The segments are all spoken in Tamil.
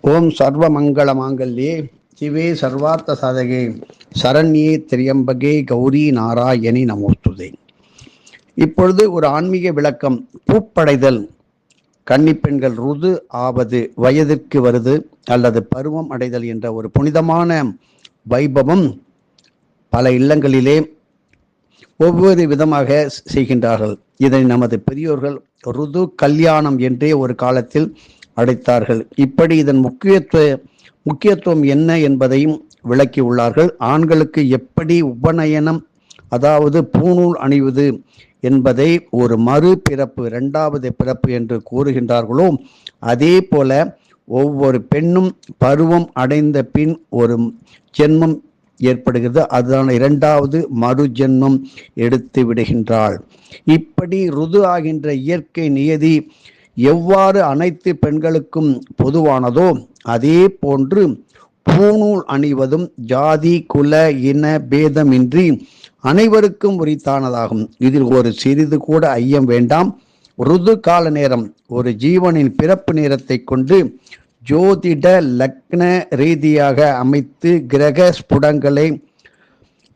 ஓம் சர்வ மங்கள மாங்கல்யே சிவே சர்வார்த்த சாதகே சரண்யே திரியம்பகே கௌரி நாராயணி நமோஸ்துதே. இப்பொழுது ஒரு ஆன்மீக விளக்கம். பூப்படைதல், கன்னிப்பெண்கள் ருது ஆவது, வயதிற்கு வருது அல்லது பருவம் அடைதல் என்ற ஒரு புனிதமான வைபவம் பல இல்லங்களிலே ஒவ்வொரு விதமாக செய்கின்றார்கள். இதை நமது பெரியோர்கள் ருது கல்யாணம் என்றே ஒரு காலத்தில் அடைத்தார்கள். இப்படி இதன் முக்கியத்துவம் என்ன என்பதையும் விளக்கி உள்ளார்கள். ஆண்களுக்கு எப்படி உபநயனம், அதாவது பூணூல் அணிவது என்பதை ஒரு மறு பிறப்பு, இரண்டாவது பிறப்பு என்று கூறுகின்றார்களோ, அதே போல ஒவ்வொரு பெண்ணும் பருவம் அடைந்த பின் ஒரு ஜென்மம் ஏற்படுகிறது. அதுதான் இரண்டாவது மறு ஜென்மம் எடுத்து விடுகின்றாள். இப்படி ருது ஆகின்ற இயற்கை நியதி எவ்வாறு அனைத்து பெண்களுக்கும் பொதுவானதோ அதே போன்று பூணூல் அணிவதும் ஜாதி குல இன பேதமின்றி அனைவருக்கும் உரித்தானதாகும். இதில் ஒரு சிறிது கூட ஐயம் வேண்டாம். ருது கால நேரம் ஒரு ஜீவனின் பிறப்பு நேரத்தை கொண்டு ஜோதிட லக்ன ரீதியாக அமைத்து கிரக ஸ்புடங்களை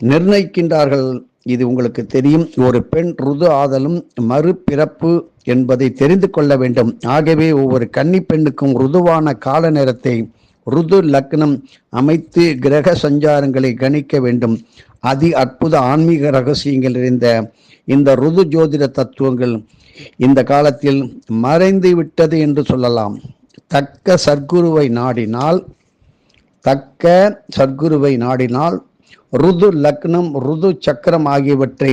நிர்ணயிக்கின்றார்கள். இது உங்களுக்கு தெரியும். ஒரு பெண் ருது ஆதலும் மறுபிறப்பு என்பதை தெரிந்து கொள்ள வேண்டும். ஆகவே ஒவ்வொரு கன்னி பெண்ணுக்கும் ருதுவான கால நேரத்தை ருது லக்னம் அமைத்து கிரக சஞ்சாரங்களை கணிக்க வேண்டும். அதி அற்புத ஆன்மீக ரகசியங்கள் நிறைந்த இந்த ருது ஜோதிட தத்துவங்கள் இந்த காலத்தில் மறைந்து விட்டது என்று சொல்லலாம். தக்க சர்க்குருவை நாடினால் ருது லக்னம், ருது சக்கரம் ஆகியவற்றை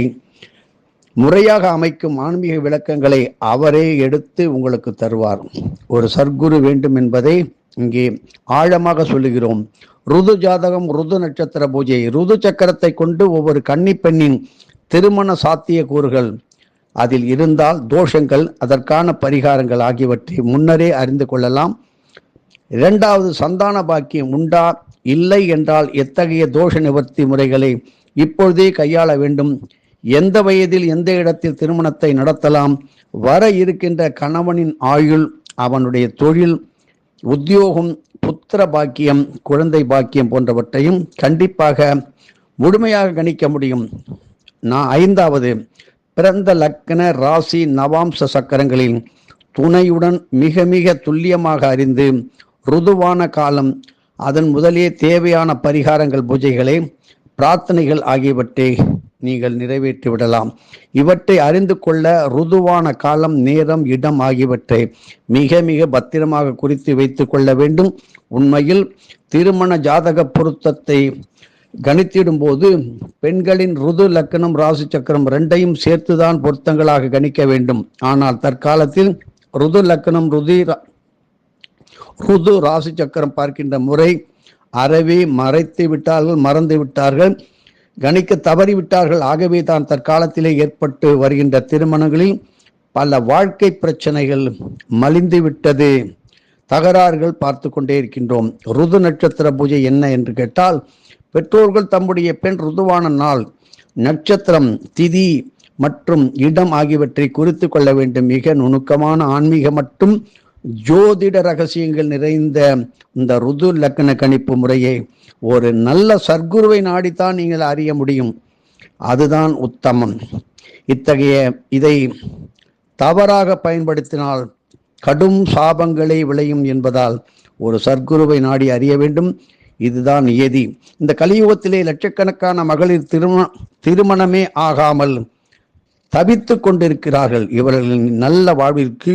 முறையாக அமைக்கும் ஆன்மீக விளக்கங்களை அவரே எடுத்து உங்களுக்கு தருவார். ஒரு சர்க்குரு வேண்டும் என்பதை இங்கே ஆழமாக சொல்லுகிறோம். ருது ஜாதகம், ருது நட்சத்திர பூஜை, ருது சக்கரத்தை கொண்டு ஒவ்வொரு கன்னி பெண்ணின் திருமண சாத்திய கூறுகள், அதில் இருந்தால் தோஷங்கள், அதற்கான பரிகாரங்கள் ஆகியவற்றை முன்னரே அறிந்து கொள்ளலாம். இரண்டாவது, சந்தான பாக்கியம் உண்டா, இல்லை என்றால் எத்தகைய தோஷ நிவர்த்தி முறைகளை இப்பொழுதே கையாள வேண்டும், எந்த வயதில் எந்த இடத்தில் திருமணத்தை நடத்தலாம், வர இருக்கின்ற கணவனின் ஆயுள், அவனுடைய தொழில், உத்தியோகம், புத்திர பாக்கியம், குழந்தை பாக்கியம் போன்றவற்றையும் கண்டிப்பாக முழுமையாக கணிக்க முடியும். ஐந்தாவது, பிறந்த லக்ன ராசி நவாம்ச சக்கரங்களின் துணையுடன் மிக மிக துல்லியமாக அறிந்து ருதுவான காலம், அதன் முதலே தேவையான பரிகாரங்கள், பூஜைகளை, பிரார்த்தனைகள் ஆகியவற்றை நீங்கள் நிறைவேற்றி விடலாம். இவற்றை அறிந்து கொள்ள ருதுவான காலம், நேரம், இடம் ஆகியவற்றை மிக மிக பத்திரமாக குறித்து வைத்து கொள்ள வேண்டும். உண்மையில் திருமண ஜாதக பொருத்தத்தை கணித்திடும் போது பெண்களின் ருது லக்கணம், ராசி சக்கரம் இரண்டையும் சேர்த்துதான் பொருத்தங்களாக கணிக்க வேண்டும். ஆனால் தற்காலத்தில் ருது லக்கணம், ருது ராசி சக்கரம் பார்க்கின்ற முறை அறவே மறந்து விட்டார்கள், கணிக்க தவறிவிட்டார்கள். ஆகவே தான் தற்காலத்திலே ஏற்பட்டு வருகின்ற திருமணங்களில் பல வாழ்க்கை பிரச்சனைகள் மலிந்து விட்டது, தகராறுகள் பார்த்து கொண்டே இருக்கின்றோம். ருது நட்சத்திர பூஜை என்ன என்று கேட்டால், பெற்றோர்கள் தம்முடைய பெண் ருதுவான நாள், நட்சத்திரம், திதி மற்றும் இடம் ஆகியவற்றை குறித்து கொள்ள வேண்டும். மிக நுணுக்கமான ஆன்மீக மற்றும் ஜோதிட ரகசியங்கள் நிறைந்த இந்த ருது லக்ன கணிப்பு முறையை ஒரு நல்ல சர்க்குருவை நாடித்தான் நீங்கள் அறிய முடியும். அதுதான் உத்தமம். இதை தவறாக பயன்படுத்தினால் கடும் சாபங்களை விளையும் என்பதால் ஒரு சர்க்குருவை நாடி அறிய வேண்டும். இதுதான் நியதி. இந்த கலியுகத்திலே லட்சக்கணக்கான மகளிர் திருமணமே ஆகாமல் தவித்து கொண்டிருக்கிறார்கள். இவர்களின் நல்ல வாழ்விற்கு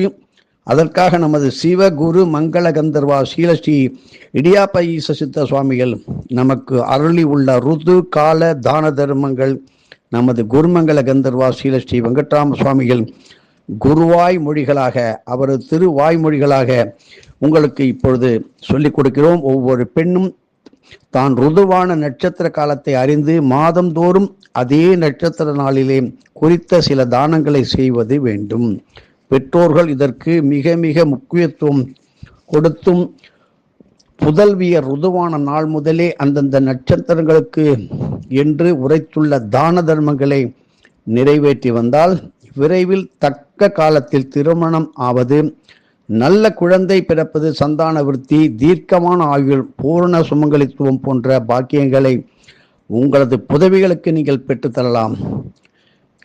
அதற்காக நமது சிவ குரு மங்கள கந்தர்வா ஸ்ரீலஸ்ரீ இடியாப்ப ஈச சித்த சுவாமிகள் நமக்கு அருளி உள்ள ருது கால தான தர்மங்கள், நமது குருமங்கள கந்தர்வா ஸ்ரீலஸ்ரீ வெங்கட்ராம சுவாமிகள் குருவாய் மொழிகளாக, அவரது திருவாய்மொழிகளாக உங்களுக்கு இப்பொழுது சொல்லிக் கொடுக்கிறோம். ஒவ்வொரு பெண்ணும் தான் ருதுவான நட்சத்திர காலத்தை அறிந்து மாதந்தோறும் அதே நட்சத்திர நாளிலே குறித்த சில தானங்களை செய்வது வேண்டும். பெற்றோர்கள் இதற்கு மிக மிக முக்கியத்துவம் கொடுத்தும் புதல்வியர் ருதுவான நாள் முதலே அந்தந்த நட்சத்திரங்களுக்கு என்று உரைத்துள்ள தான தர்மங்களை நிறைவேற்றி வந்தால் விரைவில் தக்க காலத்தில் திருமணம் ஆவது நல்ல குழந்தை பிறப்பது, சந்தான விருத்தி, தீர்க்கமான ஆயுள், பூரண சுமங்கலித்துவம் போன்ற பாக்கியங்களை உங்களது புதவிகளுக்கு நீங்கள் பெற்றுத்தரலாம்.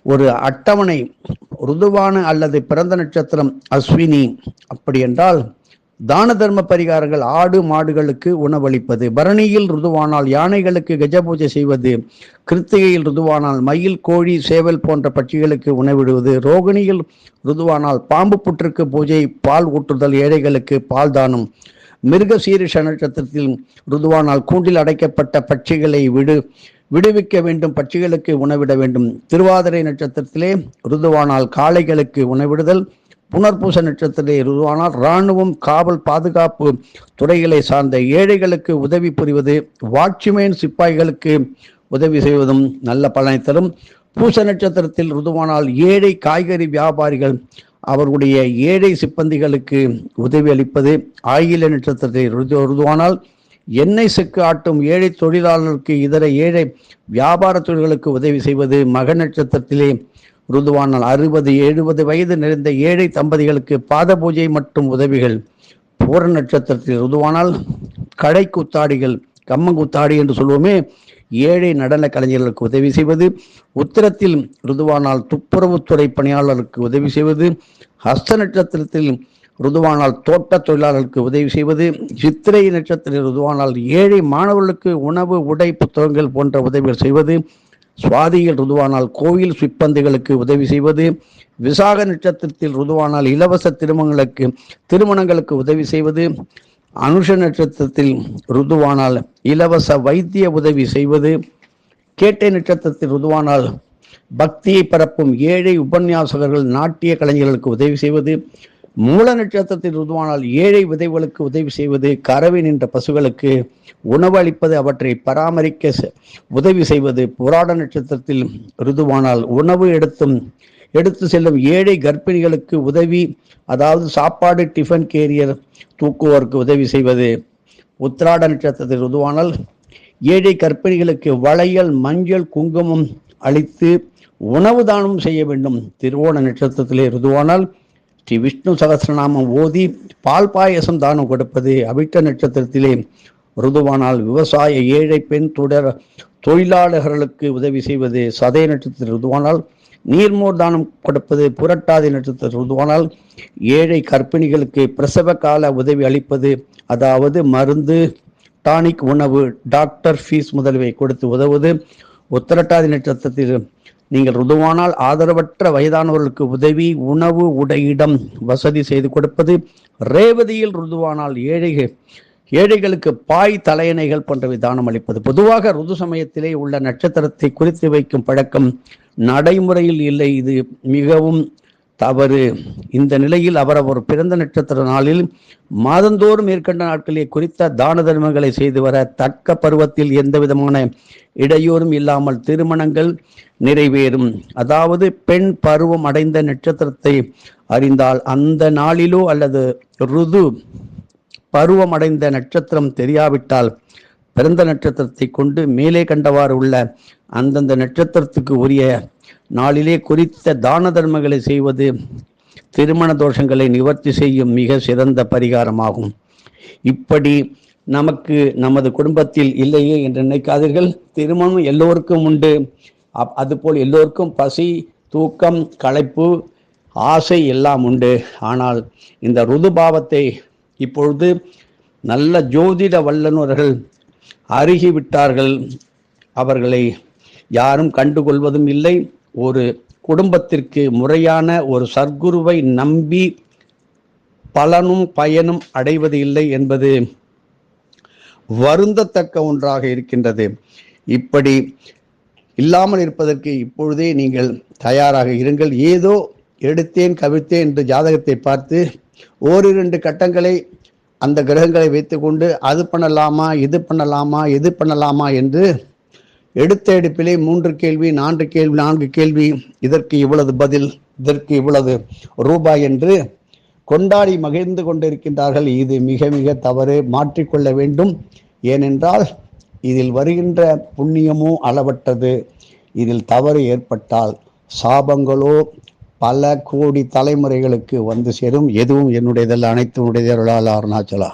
ஒரு அட்டவணை, ருதுவான அல்லது பிறந்த நட்சத்திரம் அஸ்வினி, அப்படி என்றால் தான தர்ம பரிகாரங்கள், ஆடு மாடுகளுக்கு உணவளிப்பது. பரணியில் ருதுவானால் யானைகளுக்கு கஜ பூஜை செய்வது. கிருத்திகையில் ருதுவானால் மயில், கோழி, சேவல் போன்ற பட்சிகளுக்கு உணவிடுவது. ரோகிணியில் ருதுவானால் பாம்பு புற்றுக்கு பூஜை, பால் ஊற்றுதல், ஏழைகளுக்கு பால் தானம். மிருக சீரிஷ நட்சத்திரத்தில் ருதுவானால் கூண்டில் அடைக்கப்பட்ட பட்சிகளை விடுவிக்க வேண்டும், பட்சிகளுக்கு உணவிட வேண்டும். திருவாதிரை நட்சத்திரத்திலே ருதுவானால் காளைகளுக்கு உணவிடுதல். புனர்பூச நட்சத்திரத்திலே ருதுவானால் இராணுவம், காவல், பாதுகாப்பு துறைகளை சார்ந்த ஏழைகளுக்கு உதவி புரிவது. வாட்ச்மேன், சிப்பாய்களுக்கு உதவி செய்வதும் நல்ல பலனை தரும். பூச நட்சத்திரத்தில் ருதுவானால் ஏழை காய்கறி வியாபாரிகள் அவர்களுடைய ஏழை சிப்பந்திகளுக்கு உதவி அளிப்பது. ஆயில நட்சத்திரத்தில் ருதுவானால் எண்ணெய் செக்கு ஆட்டும் ஏழை தொழிலாளர்களுக்கு, இதர ஏழை வியாபார தொழில்களுக்கு உதவி செய்வது. மக நட்சத்திரத்திலே ருதுவானால் 60-70 வயது நிறைந்த ஏழை தம்பதிகளுக்கு பாத பூஜை மற்றும் உதவிகள். பூர நட்சத்திரத்தில் ருதுவானால் கடை குத்தாடிகள், கம்மங்குத்தாடி என்று சொல்வோமே, ஏழை நடன கலைஞர்களுக்கு உதவி செய்வது. உத்திரத்தில் ருதுவானால் துப்புரவுத்துறை பணியாளர்களுக்கு உதவி செய்வது. ஹஸ்த நட்சத்திரத்தில் ருதுவானால் தோட்ட தொழிலாளர்களுக்கு உதவி செய்வது. சித்திரை நட்சத்திரத்தில் ருதுவானால் ஏழை மாணவர்களுக்கு உணவு, உடை, புத்தகங்கள் போன்ற உதவிகள் செய்வது. சுவாதியில் ருதுவானால் கோயில் சிப்பந்திகளுக்கு உதவி செய்வது. விசாக நட்சத்திரத்தில் ருதுவானால் இலவச திருமணங்களுக்கு உதவி செய்வது. அனுஷ நட்சத்திரத்தில் ருதுவானால் இலவச வைத்திய உதவி செய்வது. கேட்டை நட்சத்திரத்தில் ருதுவானால் பக்தியை பரப்பும் ஏழை உபன்யாசகர்கள், நாட்டிய கலைஞர்களுக்கு உதவி செய்வது. மூல நட்சத்திரத்தில் ருதுவானால் ஏழை விதைகளுக்கு உதவி செய்வது. கறவை நின்ற பசுகளுக்கு உணவு அளிப்பது, அவற்றை பராமரிக்க உதவி செய்வது. புராட நட்சத்திரத்தில் ருதுவானால் உணவு எடுத்து செல்லும் ஏழை கர்ப்பிணிகளுக்கு உதவி, அதாவது சாப்பாடு, டிஃபன் கேரியர் தூக்குவோருக்கு உதவி செய்வது. உத்திராட நட்சத்திரத்தில் ருதுவானால் ஏழை கர்ப்பிணிகளுக்கு வளையல், மஞ்சள், குங்குமம் அளித்து உணவு தானம் செய்ய வேண்டும். திருவோண நட்சத்திரத்திலே ருதுவானால் ஸ்ரீ விஷ்ணு சகஸ்ரநாமம் ஓதி பால் பாயசம் தானம் கொடுப்பது. அவிட்ட நட்சத்திரத்திலே ருதுவானால் விவசாய ஏழை பெண் தொழிலாளர்களுக்கு உதவி செய்வது. சதய நட்சத்திர ருதுவானால் நீர்மோர் தானம் கொடுப்பது. புரட்டாதி நட்சத்திர ருதுவானால் ஏழை கர்ப்பிணிகளுக்கு பிரசவ கால உதவி அளிப்பது, அதாவது மருந்து, டானிக், உணவு, டாக்டர் ஃபீஸ் முதலியவை கொடுத்து உதவுவது. உத்திரட்டாதி நட்சத்திரத்தில் நீங்கள் ருதுவானால் ஆதரவற்ற வயதானவர்களுக்கு உதவி, உணவு, உடையிடம் வசதி செய்து கொடுப்பது. ரேவதியில் ருதுவானால் ஏழைகளுக்கு பாய், தலையணைகள் போன்றவை தானம் அளிப்பது. பொதுவாக ருது சமயத்திலே உள்ள நட்சத்திரத்தை குறித்து வைக்கும் பழக்கம் நடைமுறையில் இல்லை. இது மிகவும் தவறு. இந்த நிலையில் அவரவர் பிறந்த நட்சத்திர நாளில் மாதந்தோறும் மேற்கண்ட நாட்களிலே குறித்த தான தர்மங்களை செய்து வர தக்க பருவத்தில் எந்த விதமான இடையூறும் இல்லாமல் திருமணங்கள் நிறைவேறும். அதாவது பெண் பருவம் அடைந்த நட்சத்திரத்தை அறிந்தால் அந்த நாளிலோ அல்லது ருது பருவம் அடைந்த நட்சத்திரம் தெரியாவிட்டால் பிறந்த நட்சத்திரத்தை கொண்டு மேலே கண்டவாறு உள்ள அந்தந்த நட்சத்திரத்துக்கு உரிய நாளிலே குறித்த தான தர்மங்களை செய்வது திருமண தோஷங்களை நிவர்த்தி செய்யும் மிக சிறந்த பரிகாரமாகும். இப்படி நமக்கு நமது குடும்பத்தில் இல்லையே என்று நினைக்காதீர்கள். திருமணம் எல்லோருக்கும் உண்டு. அதுபோல் எல்லோருக்கும் பசி, தூக்கம், களைப்பு, ஆசை எல்லாம் உண்டு. ஆனால் இந்த ருதுபாவத்தை இப்பொழுது நல்ல ஜோதிட வல்லுநர்கள் அருகிவிட்டார்கள். அவர்களை யாரும் கண்டுகொள்வதும் இல்லை. ஒரு குடும்பத்திற்கு முறையான ஒரு சர்க்குருவை நம்பி பலனும் பயனும் அடைவது இல்லை என்பது வருந்தத்தக்க ஒன்றாக இருக்கின்றது. இப்படி இல்லாமல் இருப்பதற்கு இப்பொழுதே நீங்கள் தயாராக இருங்கள். ஏதோ எடுத்தேன் கவிழ்த்தேன் என்று ஜாதகத்தை பார்த்து ஓரிரண்டு கட்டங்களை அந்த கிரகங்களை வைத்துக்கொண்டு அது பண்ணலாமா, இது பண்ணலாமா, எது பண்ணலாமா என்று எடுத்த எடுப்பிலே 3 கேள்வி, 4 கேள்வி, இதற்கு இவ்வளவு பதில், இதற்கு இவ்வளவு ரூபாய் என்று கொண்டாடி மகிழ்ந்து கொண்டிருக்கின்றார்கள். இது மிக மிக தவறு. மாற்றிக்கொள்ள வேண்டும். ஏனென்றால் இதில் வருகின்ற புண்ணியமோ அளவற்றது. இதில் தவறு ஏற்பட்டால் சாபங்களோ பல கோடி தலைமுறைகளுக்கு வந்து சேரும். எதுவும் என்னுடையதல்ல, அனைத்து உடையதருளால் அருணாச்சலா.